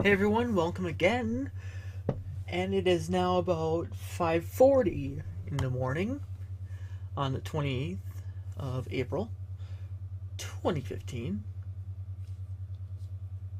Hey everyone, welcome again. And it is now about 5:40 in the morning on the 28th of April, 2015.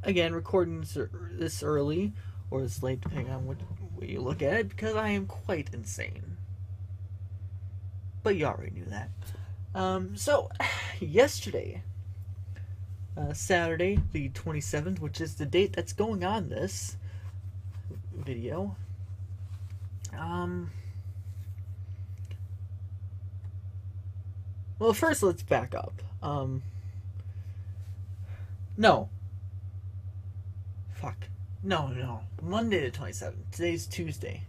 Again, recording this early or this late, depending on what way you look at it, because I am quite insane. But you already knew that. So, yesterday, Saturday, the 27th, which is the date that's going on this video, um, well, first let's back up. No. Fuck. No. Monday the 27th. Today's Tuesday.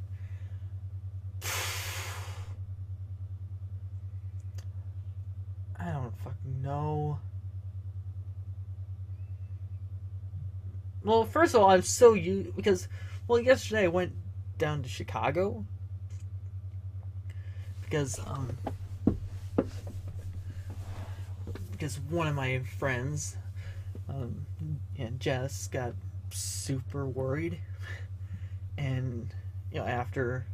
I don't fucking know. Well, first of all, I'm so used because, well, yesterday I went down to Chicago because because one of my friends, and Jess, got super worried, and after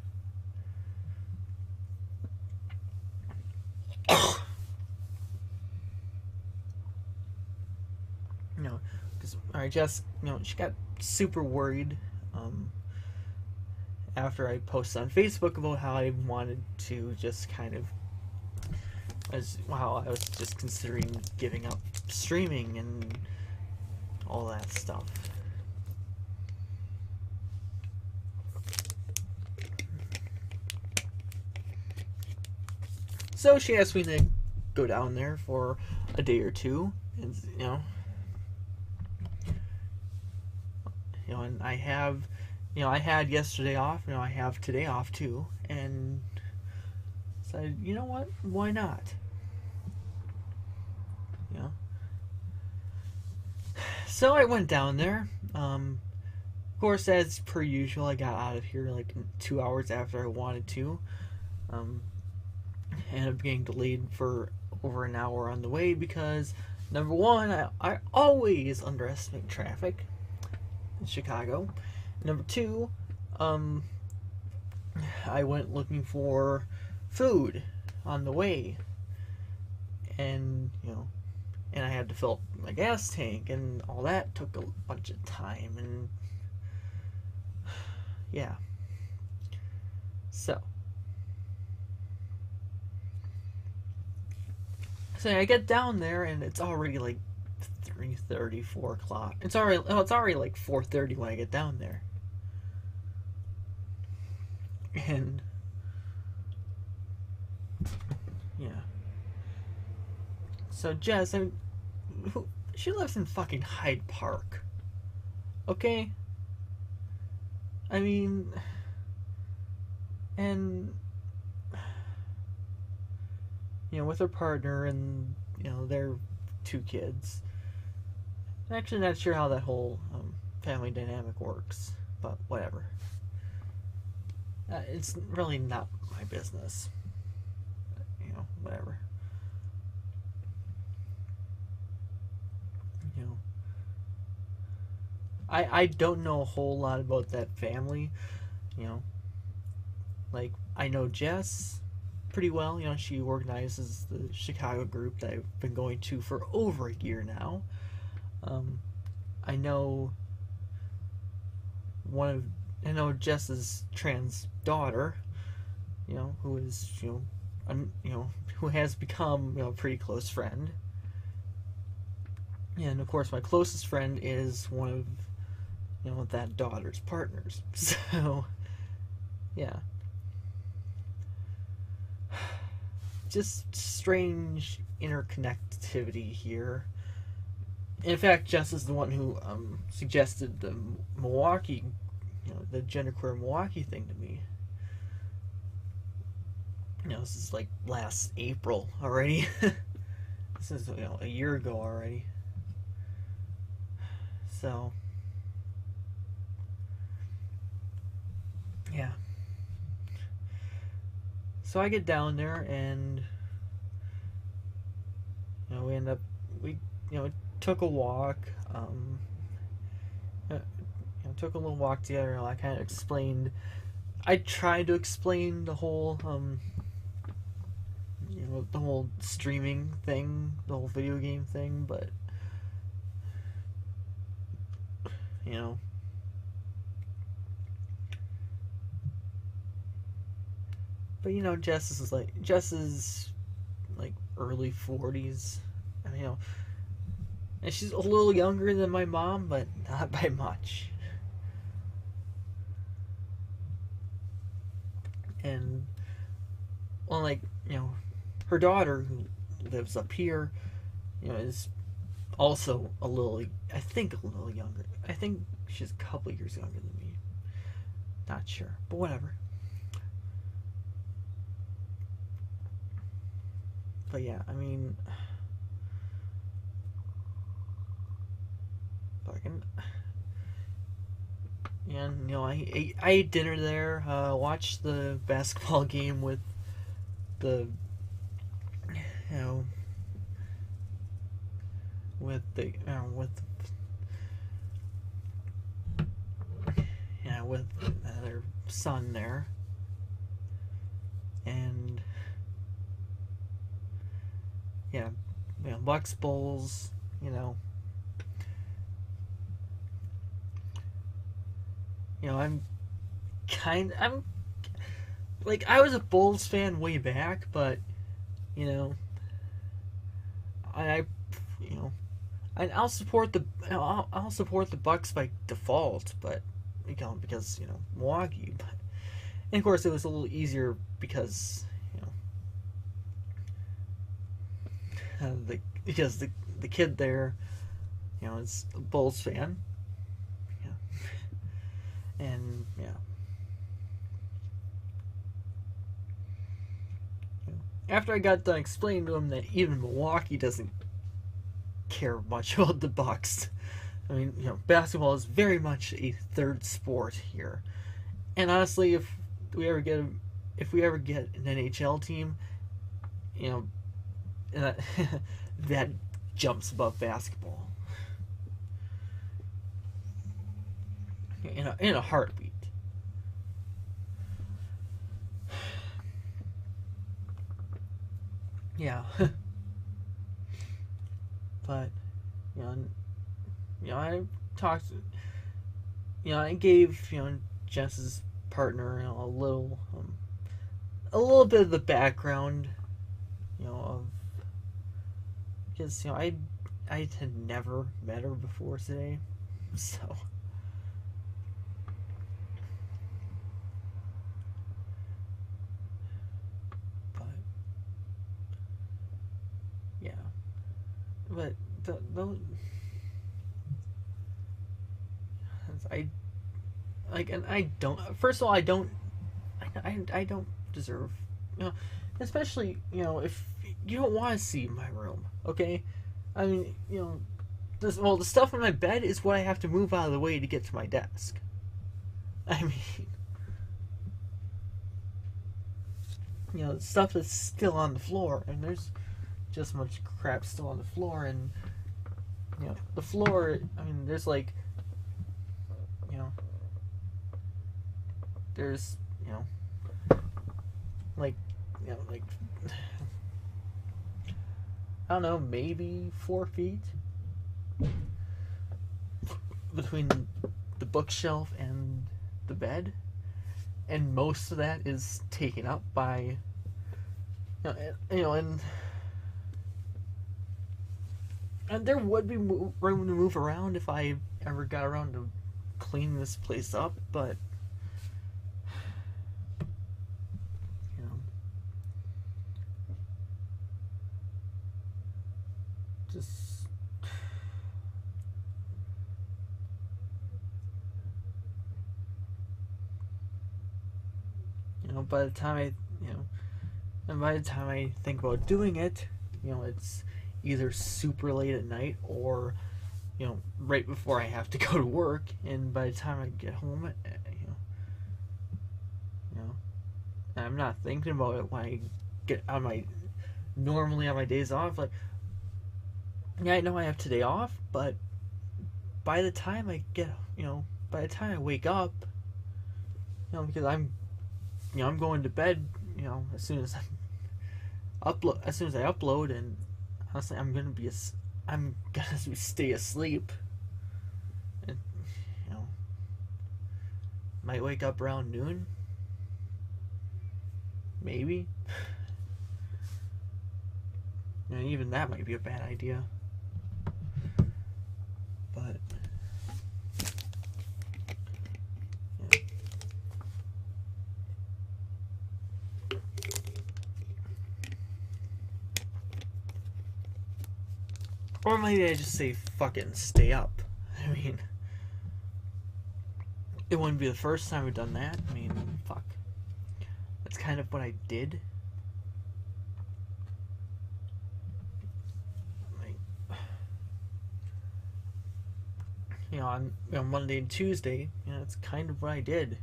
because Jess, she got super worried, after I posted on Facebook about how I wanted to just kind of, as how I was just considering giving up streaming and all that stuff. So she asked me to go down there for a day or two, and and I have, I had yesterday off. I have today off too, and said, you know what? Why not? So I went down there. Of course, as per usual, I got out of here like 2 hours after I wanted to. Ended up getting delayed for over an hour on the way because, number one, I always underestimate traffic in Chicago. Number two, I went looking for food on the way, and and I had to fill up my gas tank, and all that took a bunch of time, and yeah. So I get down there, and it's already like 3:30, 4 o'clock. It's already like 4:30 when I get down there, and yeah. So Jess, she lives in fucking Hyde Park. Okay? I mean, and with her partner and their two kids. I'm actually not sure how that whole family dynamic works, but whatever. It's really not my business. Whatever. You know, I don't know a whole lot about that family. You know, like I know Jess pretty well. She organizes the Chicago group that I've been going to for over a year now. I know I know Jess's trans daughter. Who is who has become a pretty close friend. And of course, my closest friend is one of that daughter's partners. So yeah, just strange interconnectivity here. In fact, Jess is the one who suggested the Milwaukee, the genderqueer Milwaukee thing to me. This is like last April already. This is a year ago already. So yeah. So I get down there, and we took a walk. took a little walk together. I kind of explained. I tried to explain the whole the whole streaming thing, the whole video game thing, but you know, Jess is like early 40s. And she's a little younger than my mom, but not by much. And well, her daughter who lives up here, is also I think a little younger. I think she's a couple years younger than me. Not sure, but whatever. But yeah, fucking. And I ate dinner there. Watched the basketball game with the you know with the with their son there, and Bucks Bulls. I'm like, I was a Bulls fan way back, but you know I you know I'll support I'll support the Bucks by default, but because Milwaukee. But and of course it was a little easier because because the kid there is a Bulls fan. And after I got done explaining to him that even Milwaukee doesn't care much about the Bucks. Basketball is very much a third sport here. And honestly, if we ever get an NHL team, that jumps above basketball in a heartbeat. Yeah. But I talked. I gave Jess's partner a little bit of the background, of because I had never met her before today, so. But yeah, but the and I don't. First of all, I don't deserve, especially if you don't want to see my room, okay? The stuff on my bed is what I have to move out of the way to get to my desk. The stuff that's still on the floor, and there's just much crap still on the floor, and the floor. There's there's I don't know, maybe 4 feet between the bookshelf and the bed, and most of that is taken up by and there would be room to move around if I ever got around to cleaning this place up, but just by the time I think about doing it, it's either super late at night or right before I have to go to work, and by the time I get home, I'm not thinking about it when I get on normally on my days off. Like, yeah, I know I have today off, but by the time I get by the time I wake up, because I'm going to bed, as soon as I upload, and honestly, I'm gonna stay asleep, and might wake up around noon, maybe. Even that might be a bad idea. But yeah. Or maybe I just say fucking stay up. I mean, it wouldn't be the first time we've done that. I mean, fuck. That's kind of what I did. On Monday and Tuesday, it's kind of what I did.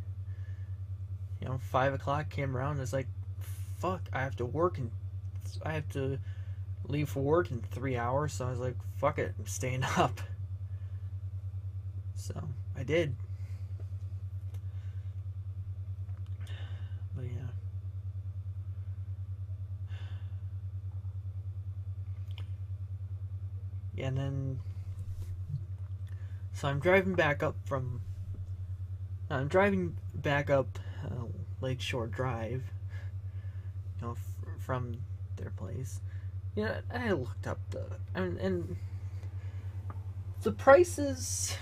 5 o'clock came around, and it's like, fuck, I have to leave for work in 3 hours, so I was like, fuck it, I'm staying up. So, I did. But yeah. Yeah, and then so I'm driving back up Lakeshore Drive, from their place. I looked up and the prices.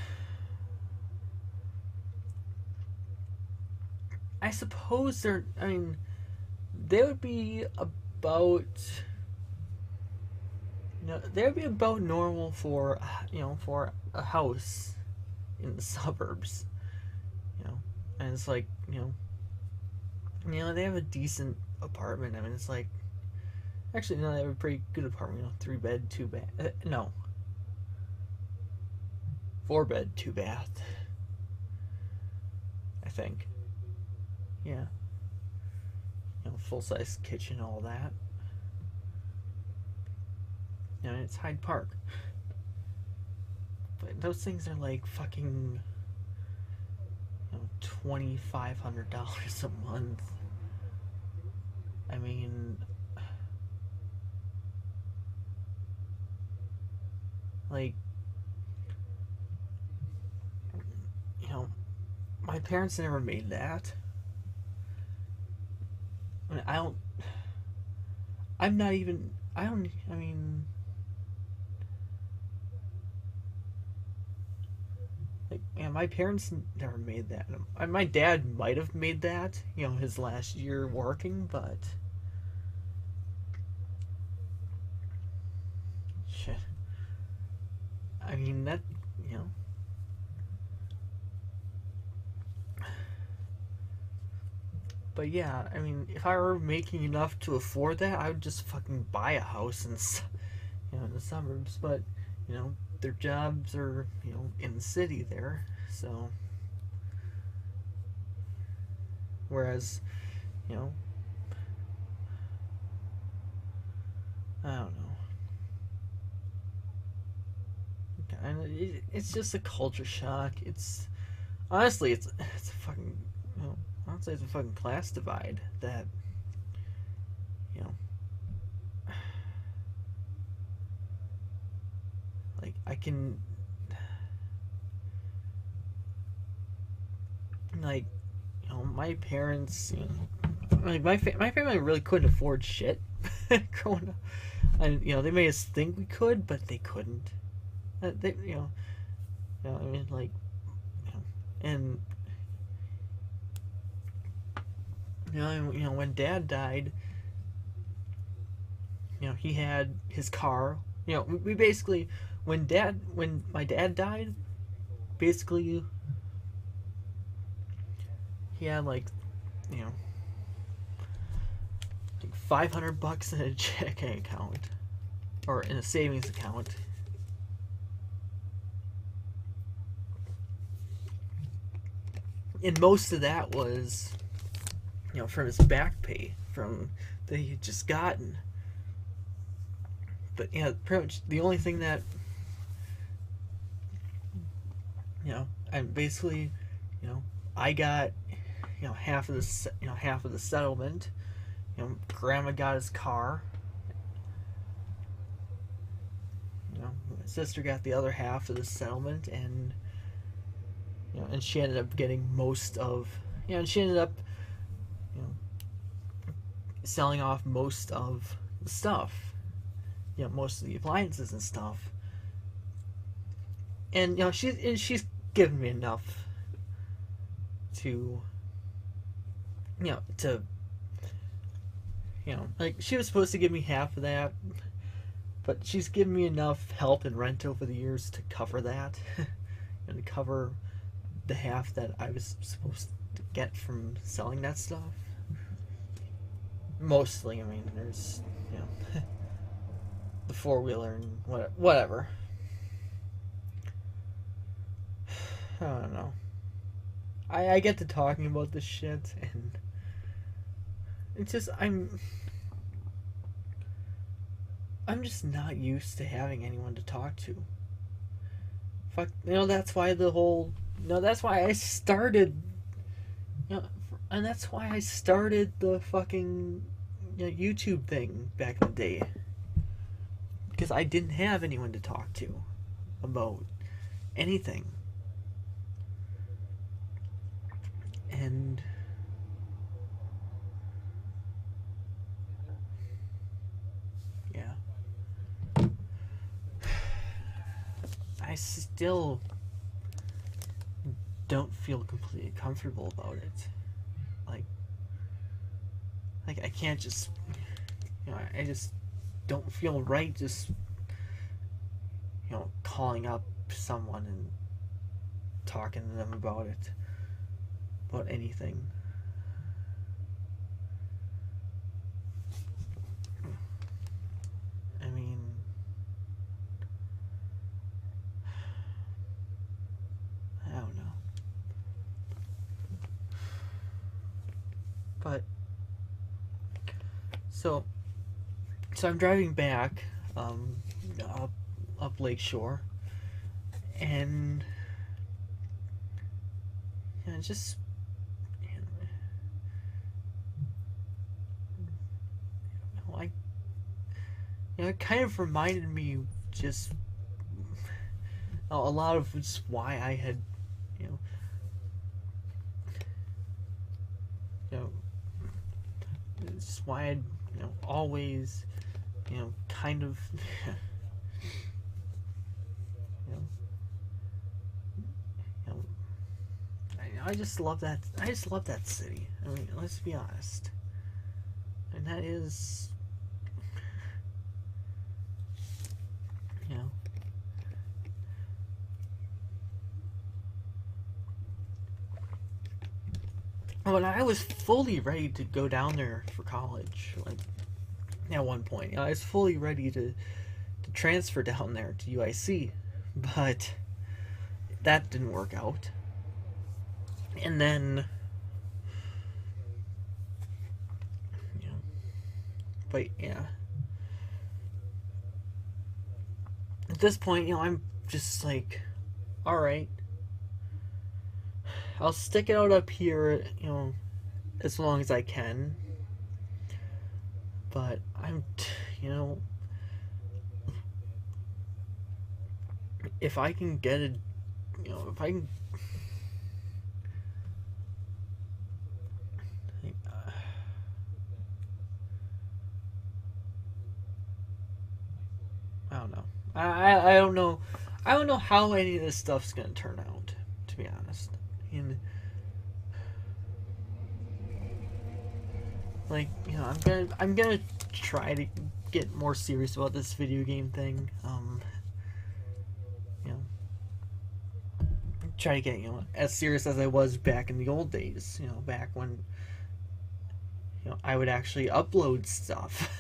I suppose they would be about. They would be about normal for a house in the suburbs, and it's like, they have a decent apartment. I mean, it's like, actually, no, they have a pretty good apartment, 3 bed, 2 bath, no, 4 bed, 2 bath, I think, yeah, full-size kitchen, all that. It's Hyde Park. But those things are like fucking $2,500 a month. I mean, like, my parents never made that. I mean, my parents never made that. My dad might have made that, his last year working, but shit. I mean, that, But yeah, I mean, if I were making enough to afford that, I would just fucking buy a house in the suburbs. But, their jobs are, in the city there. So, whereas, I don't know. And it's just a culture shock. Honestly, it's a fucking, honestly, it's a fucking class divide that, like, I can, like, my parents, like, my family really couldn't afford shit growing up. And, they made us think we could, but they couldn't. They, I mean, like, and, when Dad died, he had his car. We basically, when my dad died, basically, he had like $500 in a checking account, or in a savings account. And most of that was, from his back pay that he had just gotten. But pretty much the only thing that, and basically I got, half of the settlement. Grandma got his car. My sister got the other half of the settlement, and and she ended up getting most of, and she ended up, selling off most of the stuff, most of the appliances and stuff, and she's given me enough to, to, like, she was supposed to give me half of that, but she's given me enough help and rent over the years to cover that, and to cover the half that I was supposed to get from selling that stuff. Mostly, I mean, there's, the four-wheeler and whatever. I don't know. I get to talking about this shit, and it's just, I'm just not used to having anyone to talk to. Fuck, that's why that's why I started, and that's why I started the fucking, YouTube thing back in the day. Because I didn't have anyone to talk to about anything. And yeah, I still don't feel completely comfortable about it. Like I can't just, I just don't feel right just, calling up someone and talking to them about it, about anything. I mean, I don't know. But so I'm driving back up Lakeshore, and just it kind of reminded me just a lot of just why I had it's just why I'd always kind of I just love that city. I mean, let's be honest, and that is when I was fully ready to go down there for college, like at one point, I was fully ready to transfer down there to UIC, but that didn't work out. And then, but yeah, at this point, I'm just like, all right, I'll stick it out up here, as long as I can. But I'm, if I can get it, if I can, I don't know. I don't know. I don't know how any of this stuff's gonna turn out, to be honest. And like, I'm gonna try to get more serious about this video game thing. Try to get, as serious as I was back in the old days, back when I would actually upload stuff.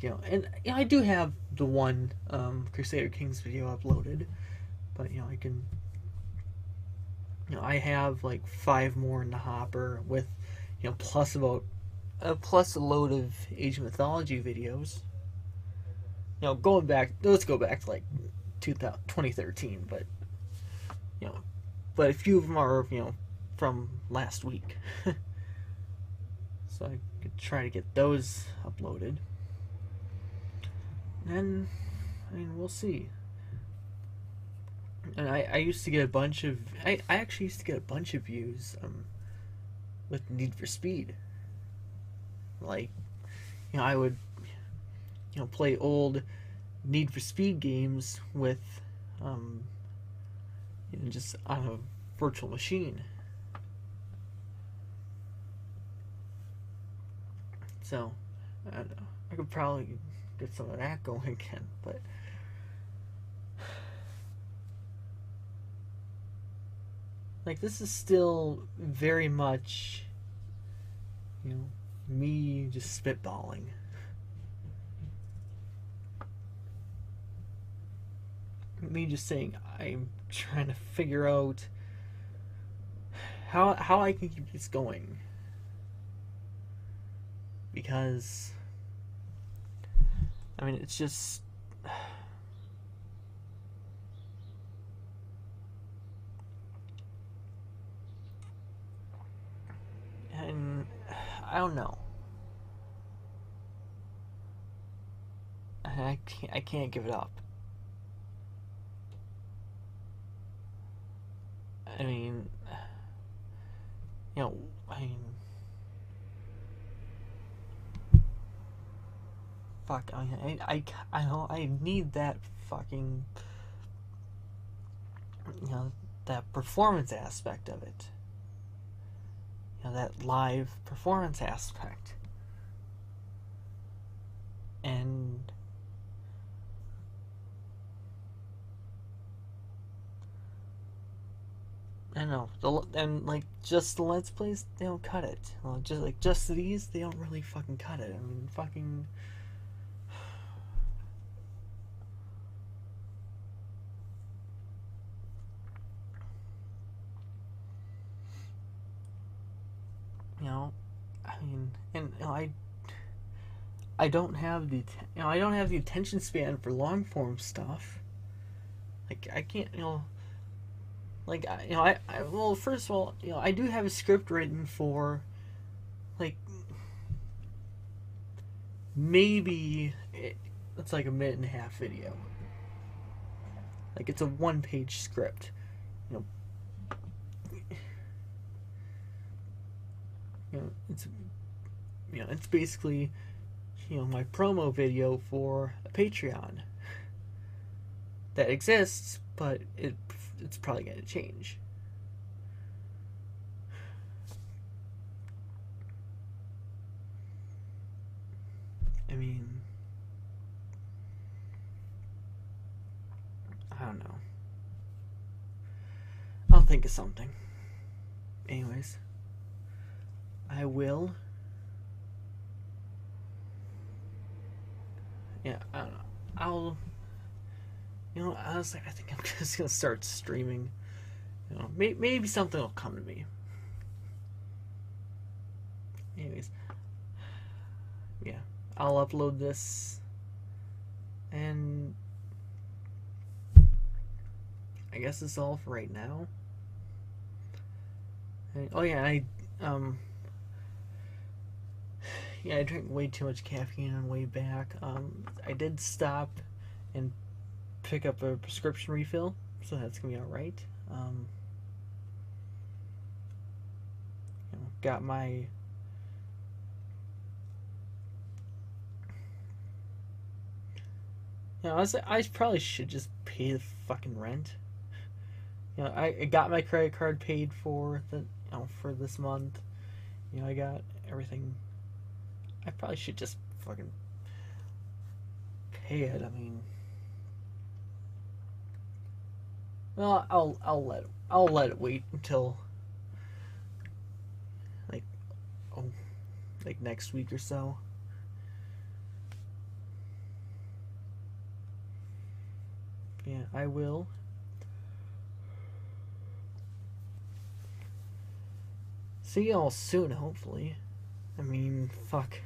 And I do have the one Crusader Kings video uploaded, but I can, I have like 5 more in the hopper with plus a load of Age of Mythology videos. Going back, let's go back to like 2013, but but a few of them are from last week. So I could try to get those uploaded. And, I mean, we'll see. And I used to get a bunch of... I actually used to get a bunch of views with Need for Speed. Like, I would, play old Need for Speed games with, just on a virtual machine. So, I don't know. I could probably get some of that going again, but... Like, this is still very much, me just spitballing. Me just saying I'm trying to figure out how I can keep this going. Because, I mean, it's just... And I don't know. I can't give it up. I mean, fuck. I know I need that fucking, that performance aspect of it. That live performance aspect. And I don't know, just the Let's Plays, they don't cut it. Well, just these, they don't really fucking cut it. I mean, fucking... I mean, and I don't have the I don't have the attention span for long form stuff. Like, I can't, well, first of all, I do have a script written for, like, maybe it's like a minute and a half video. Like, it's a 1-page script. It's basically, my promo video for a Patreon that exists, but it's probably going to change. I mean, I don't know. I'll think of something. Anyways, I will. Yeah, I don't know. Honestly, I think I'm just gonna start streaming. Maybe something will come to me. Anyways, yeah, I'll upload this, and I guess that's all for right now. Oh yeah, I drank way too much caffeine on the way back. I did stop and pick up a prescription refill, so that's gonna be alright. Got my I probably should just pay the fucking rent. I got my credit card paid for for this month. I got everything. I probably should just fucking pay it. I mean, well, I'll let it wait until like next week or so. Yeah, I will. See y'all soon, hopefully. I mean, fuck.